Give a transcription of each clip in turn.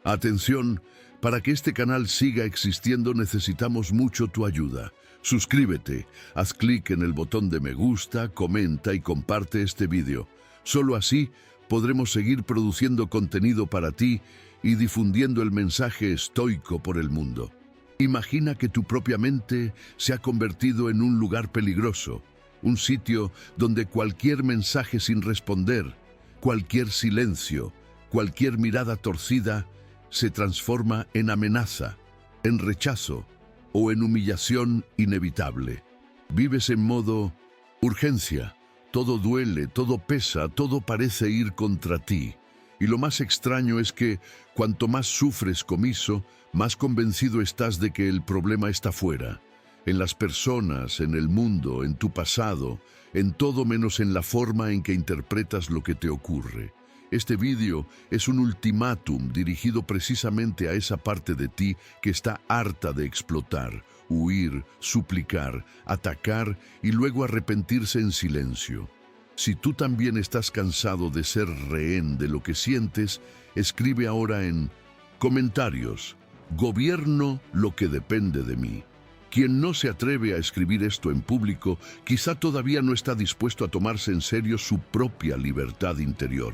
Atención, para que este canal siga existiendo necesitamos mucho tu ayuda. Suscríbete, haz clic en el botón de me gusta, comenta y comparte este vídeo. Solo así podremos seguir produciendo contenido para ti y difundiendo el mensaje estoico por el mundo. Imagina que tu propia mente se ha convertido en un lugar peligroso, un sitio donde cualquier mensaje sin responder, cualquier silencio, cualquier mirada torcida se transforma en amenaza, en rechazo o en humillación inevitable. Vives en modo urgencia, todo duele, todo pesa, todo parece ir contra ti. Y lo más extraño es que cuanto más sufres comiso, más convencido estás de que el problema está fuera, en las personas, en el mundo, en tu pasado, en todo menos en la forma en que interpretas lo que te ocurre. Este vídeo es un ultimátum dirigido precisamente a esa parte de ti que está harta de explotar, huir, suplicar, atacar y luego arrepentirse en silencio. Si tú también estás cansado de ser rehén de lo que sientes, escribe ahora en comentarios: gobierno lo que depende de mí. Quien no se atreve a escribir esto en público, quizá todavía no está dispuesto a tomarse en serio su propia libertad interior.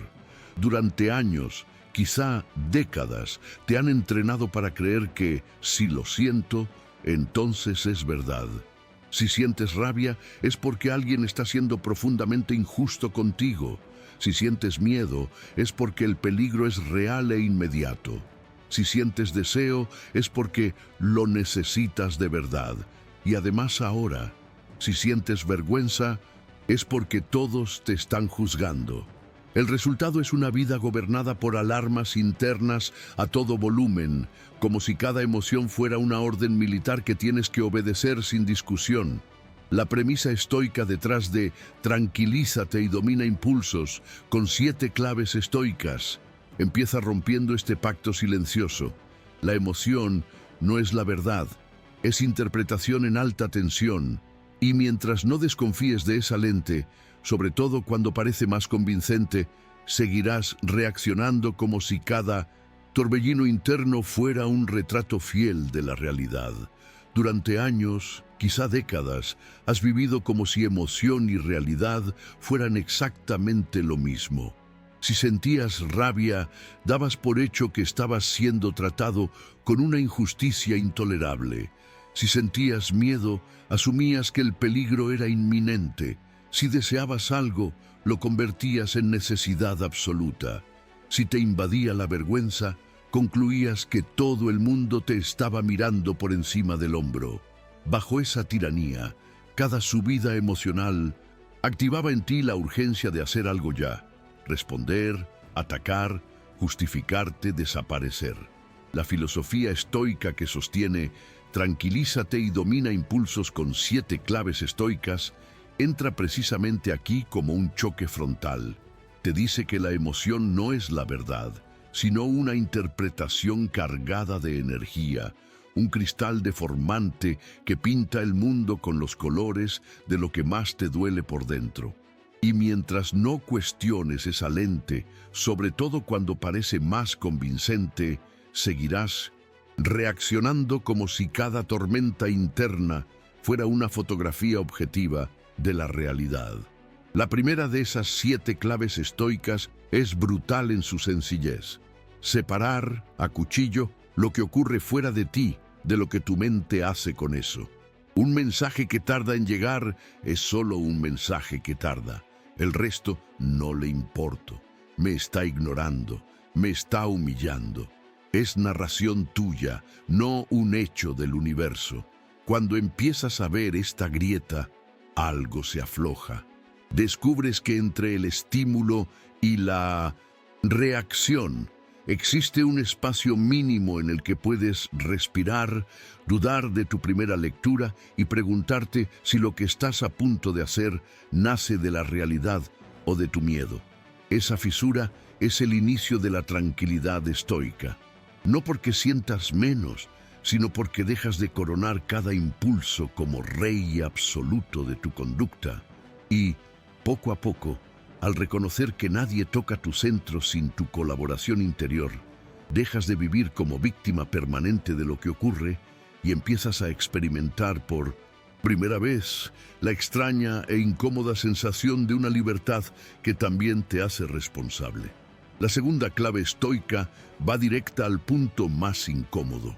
Durante años, quizá décadas, te han entrenado para creer que, si lo siento, entonces es verdad. Si sientes rabia, es porque alguien está siendo profundamente injusto contigo. Si sientes miedo, es porque el peligro es real e inmediato. Si sientes deseo, es porque lo necesitas de verdad. Y además ahora, si sientes vergüenza, es porque todos te están juzgando. El resultado es una vida gobernada por alarmas internas a todo volumen, como si cada emoción fuera una orden militar que tienes que obedecer sin discusión. La premisa estoica detrás de tranquilízate y domina impulsos, con 7 claves estoicas, empieza rompiendo este pacto silencioso. La emoción no es la verdad, es interpretación en alta tensión, y mientras no desconfíes de esa lente, sobre todo cuando parece más convincente, seguirás reaccionando como si cada torbellino interno fuera un retrato fiel de la realidad. Durante años, quizá décadas, has vivido como si emoción y realidad fueran exactamente lo mismo. Si sentías rabia, dabas por hecho que estabas siendo tratado con una injusticia intolerable. Si sentías miedo, asumías que el peligro era inminente. Si deseabas algo, lo convertías en necesidad absoluta. Si te invadía la vergüenza, concluías que todo el mundo te estaba mirando por encima del hombro. Bajo esa tiranía, cada subida emocional activaba en ti la urgencia de hacer algo ya. Responder, atacar, justificarte, desaparecer. La filosofía estoica que sostiene tranquilízate y domina impulsos con 7 claves estoicas entra precisamente aquí como un choque frontal. Te dice que la emoción no es la verdad, sino una interpretación cargada de energía, un cristal deformante que pinta el mundo con los colores de lo que más te duele por dentro. Y mientras no cuestiones esa lente, sobre todo cuando parece más convincente, seguirás reaccionando como si cada tormenta interna fuera una fotografía objetiva de la realidad. La primera de esas 7 claves estoicas es brutal en su sencillez. Separar, a cuchillo, lo que ocurre fuera de ti, de lo que tu mente hace con eso. Un mensaje que tarda en llegar es solo un mensaje que tarda. El resto no le importo. Me está ignorando, me está humillando. Es narración tuya, no un hecho del universo. Cuando empiezas a ver esta grieta, algo se afloja. Descubres que entre el estímulo y la reacción existe un espacio mínimo en el que puedes respirar, dudar de tu primera lectura y preguntarte si lo que estás a punto de hacer nace de la realidad o de tu miedo. Esa fisura es el inicio de la tranquilidad estoica. No porque sientas menos, sino porque dejas de coronar cada impulso como rey absoluto de tu conducta. Y, poco a poco, al reconocer que nadie toca tu centro sin tu colaboración interior, Dejas de vivir como víctima permanente de lo que ocurre y empiezas a experimentar por primera vez la extraña e incómoda sensación de una libertad que también te hace responsable. La segunda clave estoica va directa al punto más incómodo.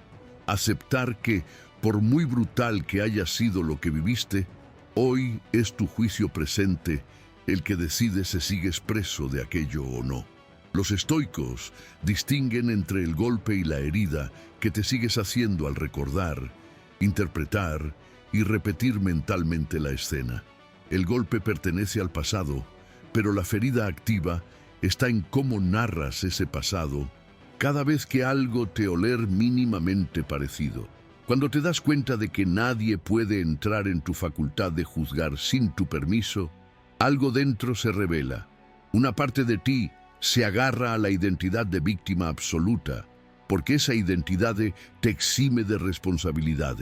Aceptar que, por muy brutal que haya sido lo que viviste, hoy es tu juicio presente el que decide si sigues preso de aquello o no. Los estoicos distinguen entre el golpe y la herida que te sigues haciendo al recordar, interpretar y repetir mentalmente la escena. El golpe pertenece al pasado, pero la ferida activa está en cómo narras ese pasado cada vez que algo te oler mínimamente parecido. Cuando te das cuenta de que nadie puede entrar en tu facultad de juzgar sin tu permiso, algo dentro se revela. Una parte de ti se agarra a la identidad de víctima absoluta, porque esa identidad te exime de responsabilidad.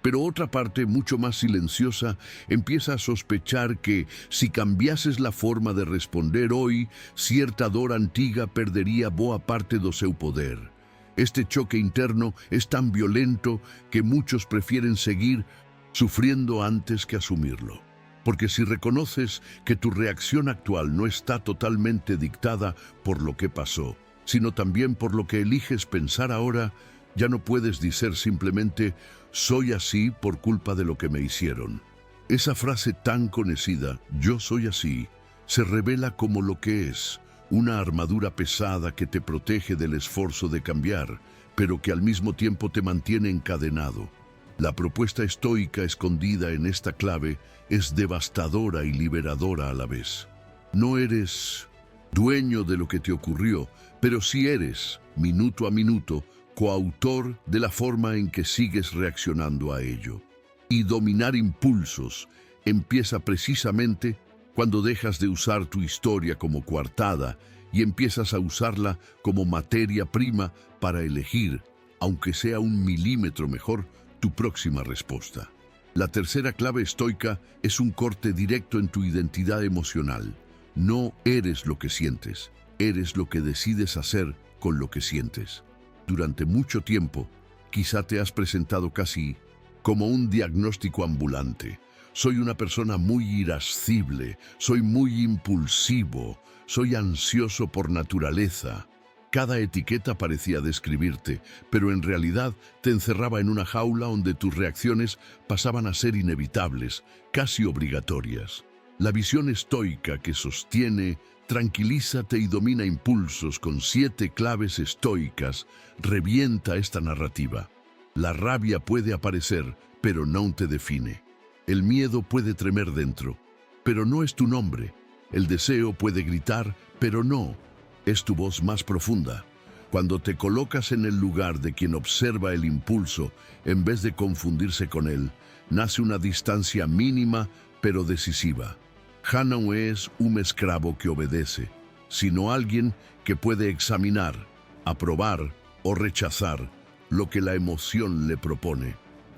Pero otra parte, mucho más silenciosa, empieza a sospechar que, si cambiases la forma de responder hoy, cierta dor antiga perdería boa parte do seu poder. Este choque interno es tan violento que muchos prefieren seguir sufriendo antes que asumirlo. Porque si reconoces que tu reacción actual no está totalmente dictada por lo que pasó, sino también por lo que eliges pensar ahora, ya no puedes decir simplemente «soy así por culpa de lo que me hicieron». Esa frase tan conocida, «yo soy así», se revela como lo que es, una armadura pesada que te protege del esfuerzo de cambiar, pero que al mismo tiempo te mantiene encadenado. La propuesta estoica escondida en esta clave es devastadora y liberadora a la vez. No eres dueño de lo que te ocurrió, pero sí eres, minuto a minuto, coautor de la forma en que sigues reaccionando a ello. Y dominar impulsos empieza precisamente cuando dejas de usar tu historia como coartada y empiezas a usarla como materia prima para elegir, aunque sea 1 milímetro mejor, tu próxima respuesta. La tercera clave estoica es un corte directo en tu identidad emocional. No eres lo que sientes, eres lo que decides hacer con lo que sientes. Durante mucho tiempo, quizá te has presentado casi como un diagnóstico ambulante. Soy una persona muy irascible, soy muy impulsivo, soy ansioso por naturaleza. Cada etiqueta parecía describirte, pero en realidad te encerraba en una jaula donde tus reacciones pasaban a ser inevitables, casi obligatorias. La visión estoica que sostiene «tranquilízate y domina impulsos» con 7 claves estoicas revienta esta narrativa. La rabia puede aparecer, pero no te define. El miedo puede tremer dentro, pero no es tu nombre. El deseo puede gritar, pero no es tu voz más profunda. Cuando te colocas en el lugar de quien observa el impulso, en vez de confundirse con él, nace una distancia mínima pero decisiva. Ya no es un esclavo que obedece, sino alguien que puede examinar, aprobar o rechazar lo que la emoción le propone.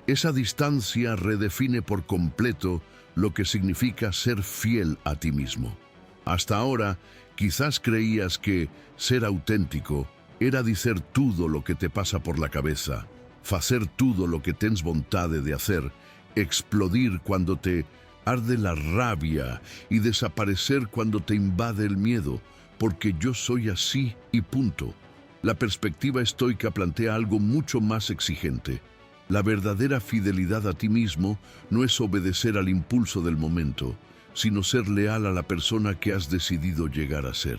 Esa distancia redefine por completo lo que significa ser fiel a ti mismo. Hasta ahora, quizás creías que ser auténtico era decir todo lo que te pasa por la cabeza, hacer todo lo que tens vontade de hacer, explodir cuando te arde la rabia y desaparecer cuando te invade el miedo, porque yo soy así y punto. La perspectiva estoica plantea algo mucho más exigente. La verdadera fidelidad a ti mismo no es obedecer al impulso del momento, sino ser leal a la persona que has decidido llegar a ser.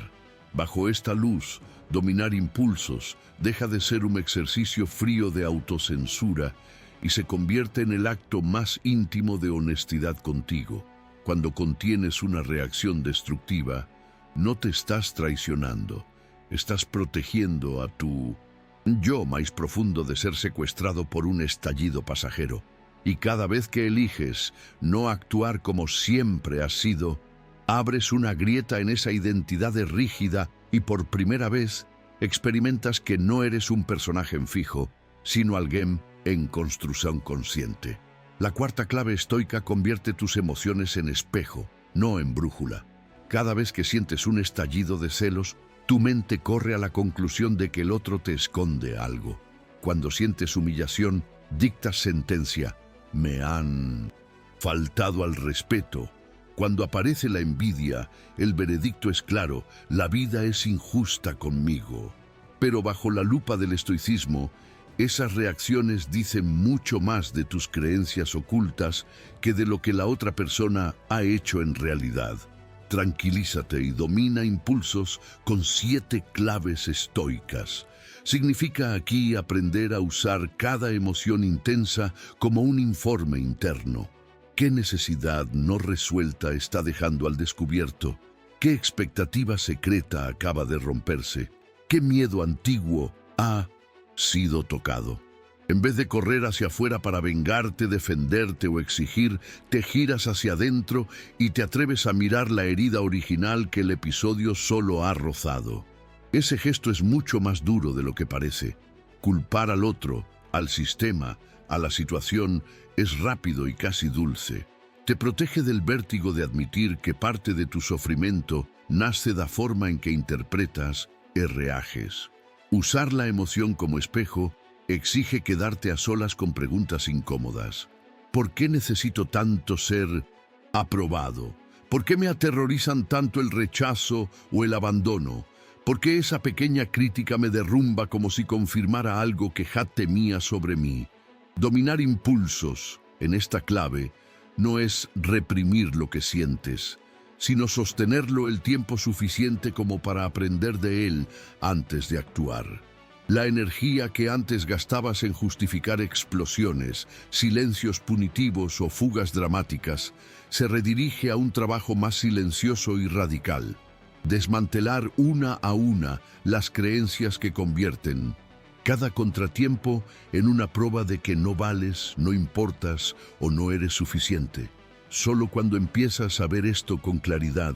Bajo esta luz, dominar impulsos deja de ser un ejercicio frío de autocensura y se convierte en el acto más íntimo de honestidad contigo. Cuando contienes una reacción destructiva, no te estás traicionando, estás protegiendo a tu yo más profundo de ser secuestrado por un estallido pasajero. Y cada vez que eliges no actuar como siempre has sido, abres una grieta en esa identidad rígida y por primera vez experimentas que no eres un personaje en fijo, sino alguien en construcción consciente. La cuarta clave estoica convierte tus emociones en espejo, no en brújula. Cada vez que sientes un estallido de celos, Tu mente corre a la conclusión de que el otro te esconde algo. Cuando sientes humillación, dictas sentencia. Me han faltado al respeto. Cuando aparece la envidia, el veredicto es claro, la vida es injusta conmigo. Pero bajo la lupa del estoicismo, esas reacciones dicen mucho más de tus creencias ocultas que de lo que la otra persona ha hecho en realidad. Tranquilízate y domina impulsos con 7 claves estoicas. Significa aquí aprender a usar cada emoción intensa como un informe interno. ¿Qué necesidad no resuelta está dejando al descubierto? ¿Qué expectativa secreta acaba de romperse? ¿Qué miedo antiguo ha sido tocado? En vez de correr hacia afuera para vengarte, defenderte o exigir, te giras hacia adentro y te atreves a mirar la herida original que el episodio solo ha rozado. Ese gesto es mucho más duro de lo que parece. Culpar al otro, al sistema, a la situación, es rápido y casi dulce. Te protege del vértigo de admitir que parte de tu sufrimiento nace de la forma en que interpretas y reages. Usar la emoción como espejo exige quedarte a solas con preguntas incómodas. ¿Por qué necesito tanto ser aprobado? ¿Por qué me aterrorizan tanto el rechazo o el abandono? ¿Por qué esa pequeña crítica me derrumba como si confirmara algo que ya temía sobre mí? Dominar impulsos, en esta clave, no es reprimir lo que sientes, sino sostenerlo el tiempo suficiente como para aprender de él antes de actuar. La energía que antes gastabas en justificar explosiones, silencios punitivos o fugas dramáticas, se redirige a un trabajo más silencioso y radical. Desmantelar una a una las creencias que convierten cada contratiempo en una prueba de que no vales, no importas o no eres suficiente. Solo cuando empiezas a ver esto con claridad,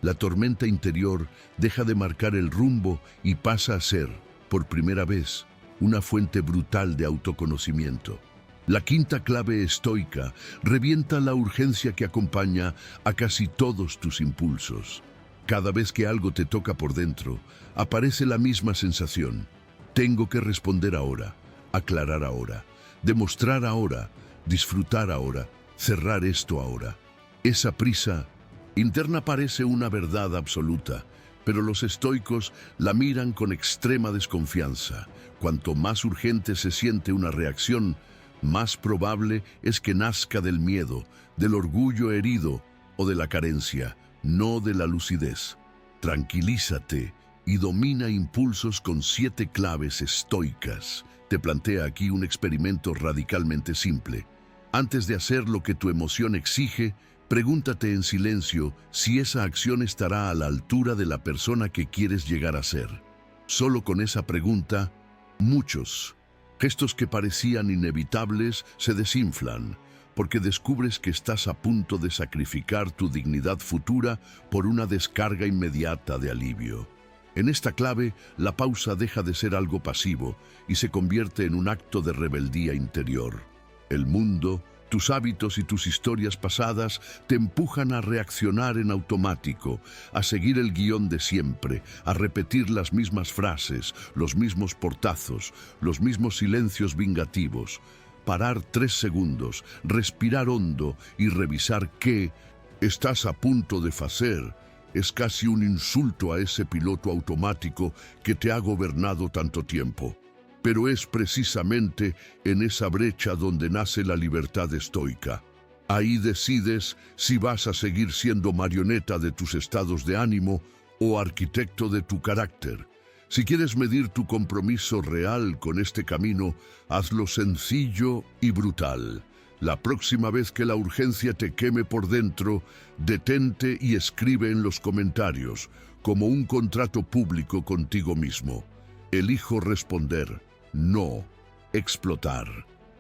la tormenta interior deja de marcar el rumbo y pasa a ser, por primera vez, una fuente brutal de autoconocimiento. La quinta clave estoica revienta la urgencia que acompaña a casi todos tus impulsos. Cada vez que algo te toca por dentro, aparece la misma sensación. Tengo que responder ahora, aclarar ahora, demostrar ahora, disfrutar ahora, cerrar esto ahora. Esa prisa interna parece una verdad absoluta, pero los estoicos la miran con extrema desconfianza. Cuanto más urgente se siente una reacción, más probable es que nazca del miedo, del orgullo herido o de la carencia, no de la lucidez. Tranquilízate y domina impulsos con 7 claves estoicas. Te plantea aquí un experimento radicalmente simple. Antes de hacer lo que tu emoción exige, pregúntate en silencio si esa acción estará a la altura de la persona que quieres llegar a ser. Solo con esa pregunta, muchos gestos que parecían inevitables se desinflan, porque descubres que estás a punto de sacrificar tu dignidad futura por una descarga inmediata de alivio. En esta clave, la pausa deja de ser algo pasivo y se convierte en un acto de rebeldía interior. El mundo, tus hábitos y tus historias pasadas te empujan a reaccionar en automático, a seguir el guión de siempre, a repetir las mismas frases, los mismos portazos, los mismos silencios vingativos. Parar 3 segundos, respirar hondo y revisar qué estás a punto de hacer es casi un insulto a ese piloto automático que te ha gobernado tanto tiempo. Pero es precisamente en esa brecha donde nace la libertad estoica. Ahí decides si vas a seguir siendo marioneta de tus estados de ánimo o arquitecto de tu carácter. Si quieres medir tu compromiso real con este camino, hazlo sencillo y brutal. La próxima vez que la urgencia te queme por dentro, detente y escribe en los comentarios, como un contrato público contigo mismo. Elijo responder, no explotar.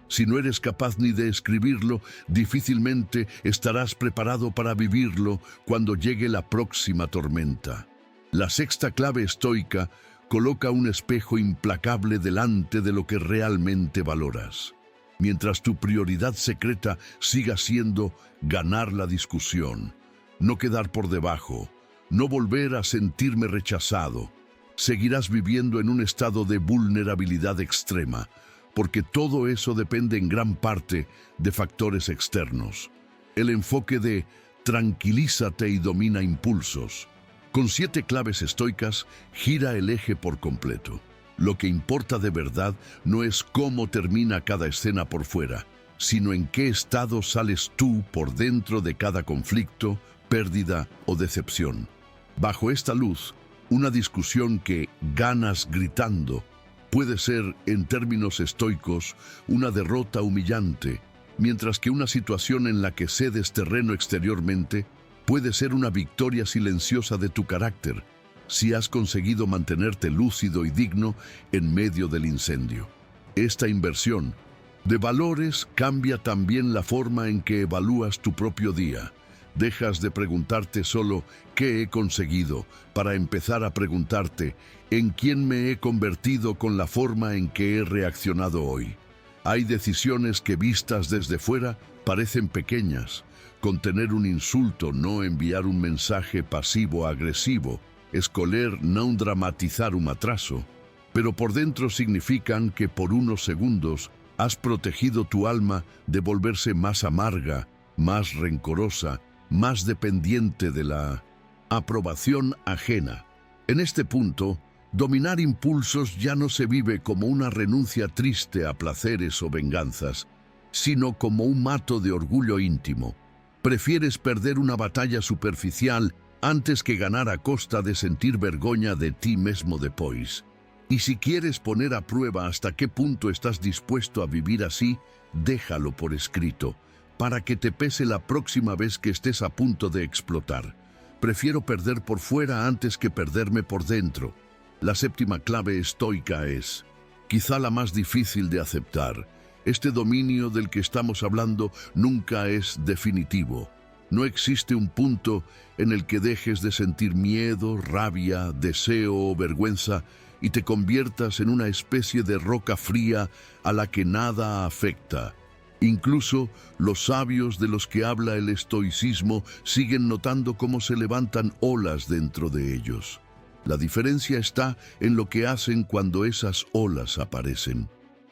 Si no eres capaz ni de escribirlo, difícilmente estarás preparado para vivirlo cuando llegue la próxima tormenta. La sexta clave estoica coloca un espejo implacable delante de lo que realmente valoras. Mientras tu prioridad secreta siga siendo ganar la discusión, no quedar por debajo, no volver a sentirme rechazado, seguirás viviendo en un estado de vulnerabilidad extrema, porque todo eso depende en gran parte de factores externos. El enfoque de tranquilízate y domina impulsos. Con 7 claves estoicas, gira el eje por completo. Lo que importa de verdad no es cómo termina cada escena por fuera, sino en qué estado sales tú por dentro de cada conflicto, pérdida o decepción. Bajo esta luz, una discusión que ganas gritando puede ser, en términos estoicos, una derrota humillante, mientras que una situación en la que cedes terreno exteriormente puede ser una victoria silenciosa de tu carácter, si has conseguido mantenerte lúcido y digno en medio del incendio. Esta inversión de valores cambia también la forma en que evalúas tu propio día. Dejas de preguntarte solo ¿qué he conseguido?, para empezar a preguntarte ¿en quién me he convertido con la forma en que he reaccionado hoy? Hay decisiones que vistas desde fuera parecen pequeñas. Contener un insulto, no enviar un mensaje pasivo-agresivo, escoger no dramatizar un atraso, pero por dentro significan que por unos segundos has protegido tu alma de volverse más amarga, más rencorosa, más dependiente de la aprobación ajena. En este punto, dominar impulsos ya no se vive como una renuncia triste a placeres o venganzas, sino como un mato de orgullo íntimo. Prefieres perder una batalla superficial antes que ganar a costa de sentir vergüenza de ti mismo después. Y si quieres poner a prueba hasta qué punto estás dispuesto a vivir así, déjalo por escrito, para que te pese la próxima vez que estés a punto de explotar. Prefiero perder por fuera antes que perderme por dentro. La 7ª clave estoica es, quizá la más difícil de aceptar. Este dominio del que estamos hablando nunca es definitivo. No existe un punto en el que dejes de sentir miedo, rabia, deseo o vergüenza y te conviertas en una especie de roca fría a la que nada afecta. Incluso los sabios de los que habla el estoicismo siguen notando cómo se levantan olas dentro de ellos. La diferencia está en lo que hacen cuando esas olas aparecen.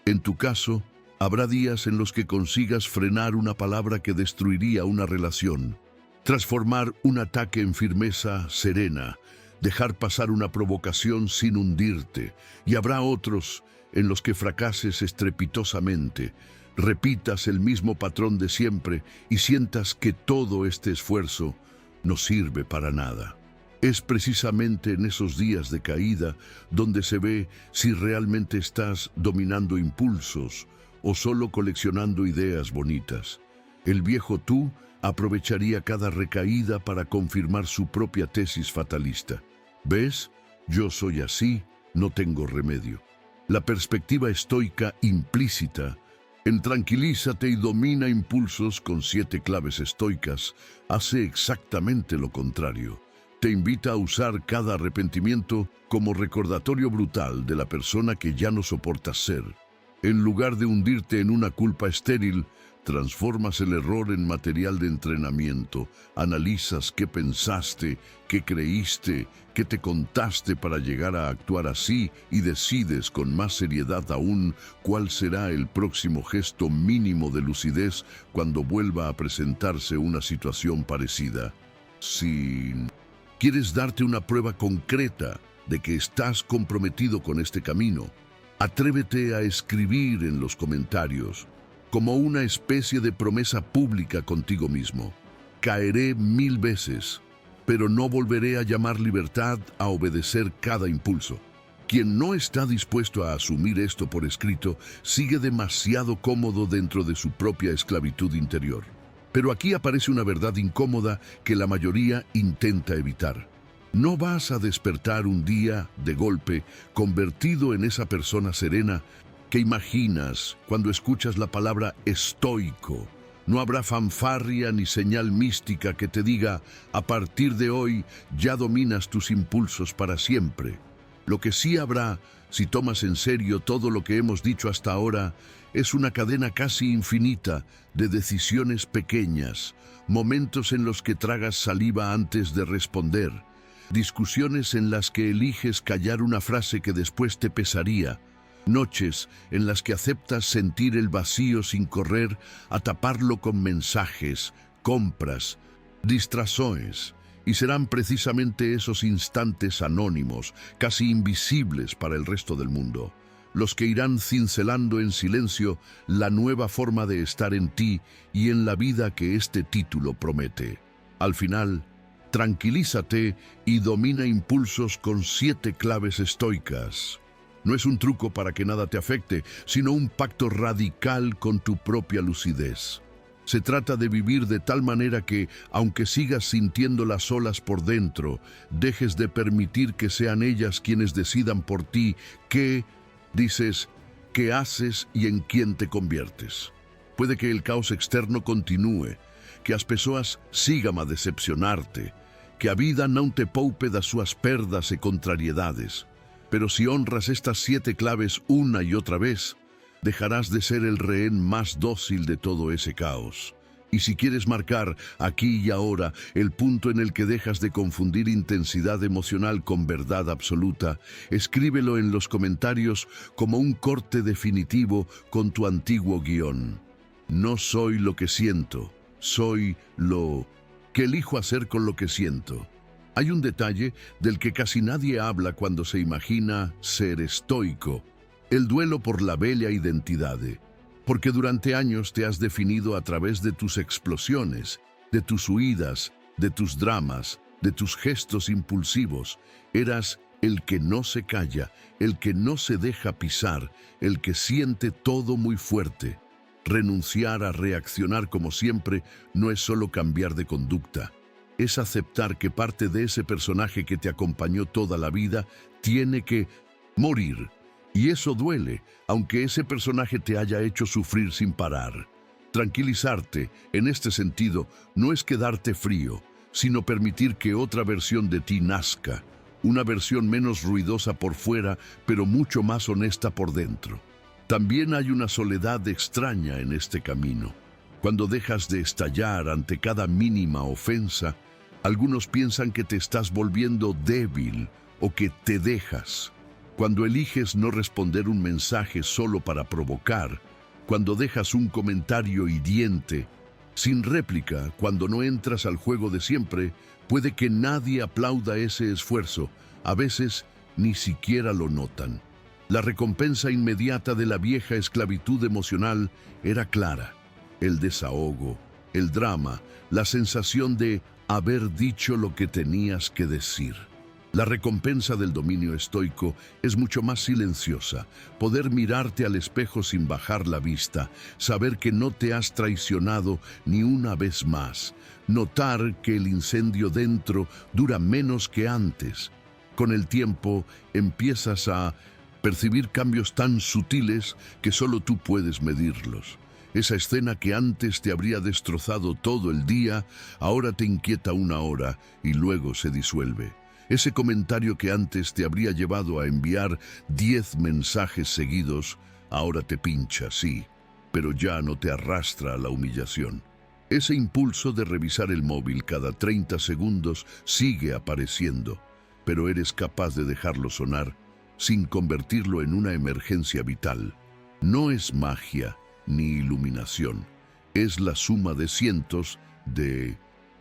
En tu caso, habrá días en los que consigas frenar una palabra que destruiría una relación, transformar un ataque en firmeza serena, dejar pasar una provocación sin hundirte, y habrá otros en los que fracases estrepitosamente, repitas el mismo patrón de siempre y sientas que todo este esfuerzo no sirve para nada. Es precisamente en esos días de caída donde se ve si realmente estás dominando impulsos o solo coleccionando ideas bonitas. El viejo tú aprovecharía cada recaída para confirmar su propia tesis fatalista. ¿Ves? Yo soy así, no tengo remedio. La perspectiva estoica implícita en tranquilízate y domina impulsos con 7 claves estoicas hace exactamente lo contrario. Te invita a usar cada arrepentimiento como recordatorio brutal de la persona que ya no soportas ser. En lugar de hundirte en una culpa estéril, transformas el error en material de entrenamiento, analizas qué pensaste, qué creíste, qué te contaste para llegar a actuar así y decides con más seriedad aún cuál será el próximo gesto mínimo de lucidez cuando vuelva a presentarse una situación parecida. Si quieres darte una prueba concreta de que estás comprometido con este camino, atrévete a escribir en los comentarios, como una especie de promesa pública contigo mismo. Caeré 1000 veces, pero no volveré a llamar libertad a obedecer cada impulso. Quien no está dispuesto a asumir esto por escrito sigue demasiado cómodo dentro de su propia esclavitud interior. Pero aquí aparece una verdad incómoda que la mayoría intenta evitar. No vas a despertar un día, de golpe, convertido en esa persona serena que imaginas cuando escuchas la palabra estoico. No habrá fanfarria ni señal mística que te diga, a partir de hoy ya dominas tus impulsos para siempre. Lo que sí habrá, si tomas en serio todo lo que hemos dicho hasta ahora, es una cadena casi infinita de decisiones pequeñas, momentos en los que tragas saliva antes de responder, discusiones en las que eliges callar una frase que después te pesaría, noches en las que aceptas sentir el vacío sin correr a taparlo con mensajes, compras, distracciones. Y serán precisamente esos instantes anónimos, casi invisibles para el resto del mundo, los que irán cincelando en silencio la nueva forma de estar en ti y en la vida que este título promete. Al final, tranquilízate y domina impulsos con 7 claves estoicas. No es un truco para que nada te afecte, sino un pacto radical con tu propia lucidez. Se trata de vivir de tal manera que, aunque sigas sintiendo las olas por dentro, dejes de permitir que sean ellas quienes decidan por ti qué dices, qué haces y en quién te conviertes. Puede que el caos externo continúe, que as pessoas sigam a decepcionarte, que a vida non te poupe das súas perdas e contrariedades. Pero si honras estas 7 claves una y otra vez, dejarás de ser el rehén más dócil de todo ese caos. Y si quieres marcar aquí y ahora el punto en el que dejas de confundir intensidad emocional con verdad absoluta, escríbelo en los comentarios como un corte definitivo con tu antiguo guión. No soy lo que siento, soy lo que elijo hacer con lo que siento. Hay un detalle del que casi nadie habla cuando se imagina ser estoico: el duelo por la bella identidad, porque durante años te has definido a través de tus explosiones, de tus huidas, de tus dramas, de tus gestos impulsivos. Eras el que no se calla, el que no se deja pisar, el que siente todo muy fuerte. Renunciar a reaccionar como siempre no es solo cambiar de conducta, es aceptar que parte de ese personaje que te acompañó toda la vida tiene que morir. Y eso duele, aunque ese personaje te haya hecho sufrir sin parar. Tranquilizarte, en este sentido, no es quedarte frío, sino permitir que otra versión de ti nazca, una versión menos ruidosa por fuera, pero mucho más honesta por dentro. También hay una soledad extraña en este camino. Cuando dejas de estallar ante cada mínima ofensa, algunos piensan que te estás volviendo débil o que te dejas. Cuando eliges no responder un mensaje solo para provocar, cuando dejas un comentario hiriente, sin réplica, cuando no entras al juego de siempre, puede que nadie aplauda ese esfuerzo, a veces ni siquiera lo notan. La recompensa inmediata de la vieja esclavitud emocional era clara: el desahogo, el drama, la sensación de haber dicho lo que tenías que decir. La recompensa del dominio estoico es mucho más silenciosa: poder mirarte al espejo sin bajar la vista, saber que no te has traicionado ni una vez más, notar que el incendio dentro dura menos que antes. Con el tiempo empiezas a percibir cambios tan sutiles que solo tú puedes medirlos. Esa escena que antes te habría destrozado todo el día, ahora te inquieta una hora y luego se disuelve. Ese comentario que antes te habría llevado a enviar 10 mensajes seguidos, ahora te pincha, sí, pero ya no te arrastra a la humillación. Ese impulso de revisar el móvil cada 30 segundos sigue apareciendo, pero eres capaz de dejarlo sonar sin convertirlo en una emergencia vital. No es magia ni iluminación, es la suma de cientos de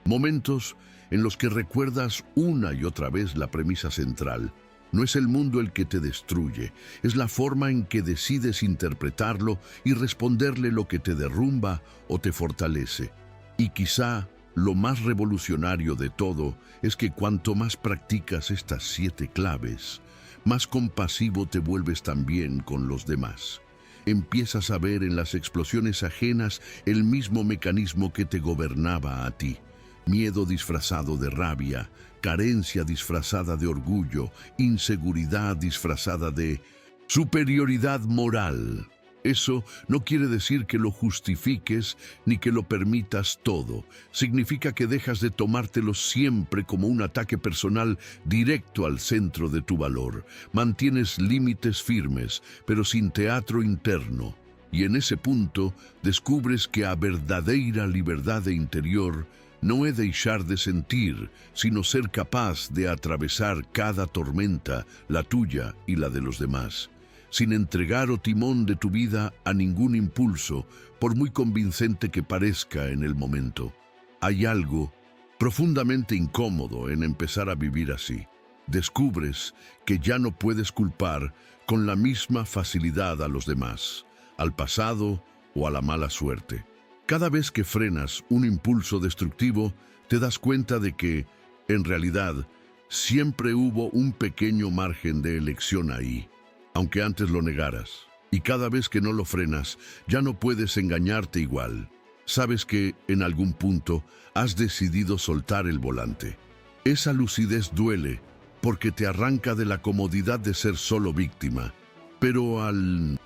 momentos en los que recuerdas una y otra vez la premisa central. No es el mundo el que te destruye, es la forma en que decides interpretarlo y responderle lo que te derrumba o te fortalece. Y quizá lo más revolucionario de todo es que cuanto más practicas estas 7 claves, más compasivo te vuelves también con los demás. Empiezas a ver en las explosiones ajenas el mismo mecanismo que te gobernaba a ti: miedo disfrazado de rabia, carencia disfrazada de orgullo, inseguridad disfrazada de superioridad moral. Eso no quiere decir que lo justifiques ni que lo permitas todo. Significa que dejas de tomártelo siempre como un ataque personal directo al centro de tu valor. Mantienes límites firmes, pero sin teatro interno. Y en ese punto descubres que a verdadera liberdad interior no é deixar de sentir, sino ser capaz de atravesar cada tormenta, la tuya y la de los demás, sin entregar o timón de tu vida a ningún impulso, por muy convincente que parezca en el momento. Hay algo profundamente incómodo en empezar a vivir así. Descubres que ya no puedes culpar con la misma facilidad a los demás, al pasado o a la mala suerte. Cada vez que frenas un impulso destructivo, te das cuenta de que, en realidad, siempre hubo un pequeño margen de elección ahí, aunque antes lo negaras. Y cada vez que no lo frenas, ya no puedes engañarte igual. Sabes que, en algún punto, has decidido soltar el volante. Esa lucidez duele, porque te arranca de la comodidad de ser solo víctima, pero al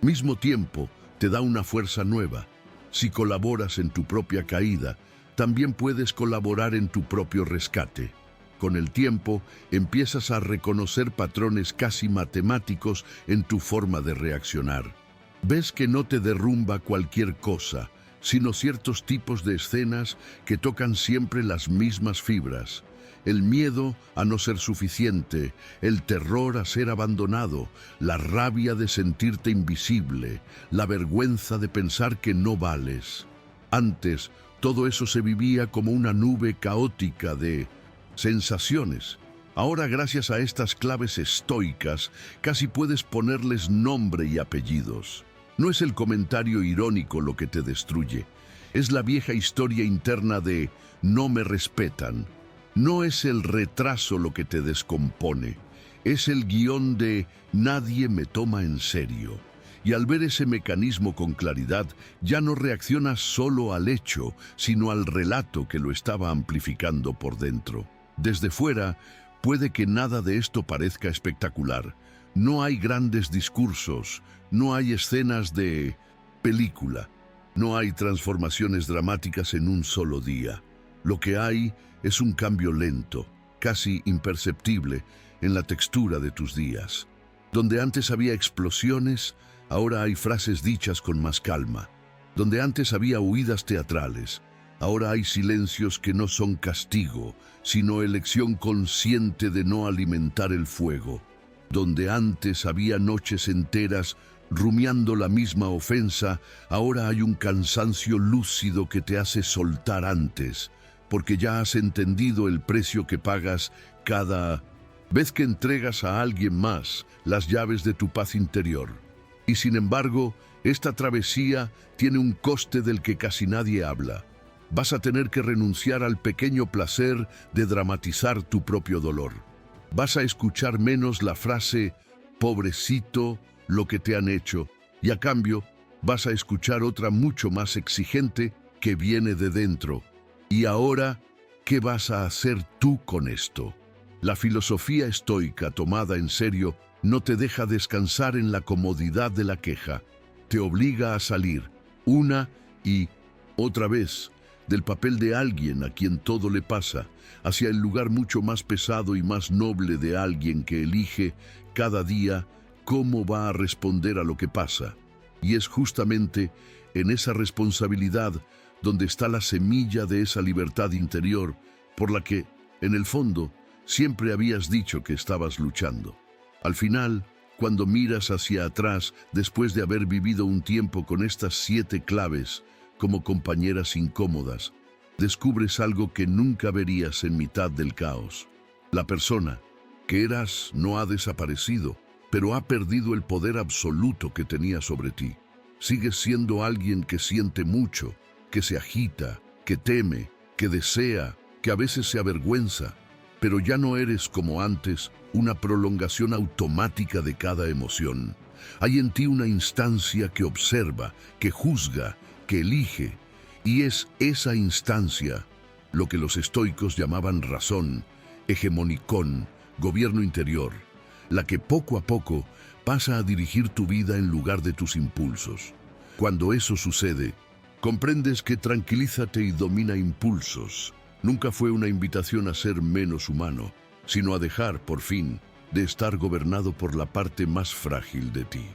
mismo tiempo te da una fuerza nueva. Si colaboras en tu propia caída, también puedes colaborar en tu propio rescate. Con el tiempo, empiezas a reconocer patrones casi matemáticos en tu forma de reaccionar. Ves que no te derrumba cualquier cosa, sino ciertos tipos de escenas que tocan siempre las mismas fibras. El miedo a no ser suficiente, el terror a ser abandonado, la rabia de sentirte invisible, la vergüenza de pensar que no vales. Antes, todo eso se vivía como una nube caótica de sensaciones. Ahora, gracias a estas claves estoicas, casi puedes ponerles nombre y apellidos. No es el comentario irónico lo que te destruye, es la vieja historia interna de no me respetan. No es el retraso lo que te descompone, es el guión de nadie me toma en serio. Y al ver ese mecanismo con claridad, ya no reaccionas solo al hecho, sino al relato que lo estaba amplificando por dentro. Desde fuera, puede que nada de esto parezca espectacular. No hay grandes discursos, no hay escenas de película, no hay transformaciones dramáticas en un solo día. Lo que hay es un cambio lento, casi imperceptible, en la textura de tus días. Donde antes había explosiones, ahora hay frases dichas con más calma. Donde antes había huidas teatrales, ahora hay silencios que no son castigo, sino elección consciente de no alimentar el fuego. Donde antes había noches enteras rumiando la misma ofensa, ahora hay un cansancio lúcido que te hace soltar antes, porque ya has entendido el precio que pagas cada vez que entregas a alguien más las llaves de tu paz interior. Y sin embargo, esta travesía tiene un coste del que casi nadie habla. Vas a tener que renunciar al pequeño placer de dramatizar tu propio dolor. Vas a escuchar menos la frase, pobrecito, lo que te han hecho, y a cambio vas a escuchar otra mucho más exigente que viene de dentro. Y ahora, ¿qué vas a hacer tú con esto? La filosofía estoica tomada en serio no te deja descansar en la comodidad de la queja. Te obliga a salir, una y otra vez, del papel de alguien a quien todo le pasa, hacia el lugar mucho más pesado y más noble de alguien que elige cada día cómo va a responder a lo que pasa. Y es justamente en esa responsabilidad donde está la semilla de esa libertad interior por la que, en el fondo, siempre habías dicho que estabas luchando. Al final, cuando miras hacia atrás, después de haber vivido un tiempo con estas 7 claves como compañeras incómodas, descubres algo que nunca verías en mitad del caos. La persona que eras no ha desaparecido, pero ha perdido el poder absoluto que tenía sobre ti. Sigues siendo alguien que siente mucho, que se agita, que teme, que desea, que a veces se avergüenza, pero ya no eres como antes una prolongación automática de cada emoción. Hay en ti una instancia que observa, que juzga, que elige, y es esa instancia lo que los estoicos llamaban razón, hegemonicón, gobierno interior, la que poco a poco pasa a dirigir tu vida en lugar de tus impulsos. Cuando eso sucede, comprendes que tranquilízate y domina impulsos nunca fue una invitación a ser menos humano, sino a dejar, por fin, de estar gobernado por la parte más frágil de ti.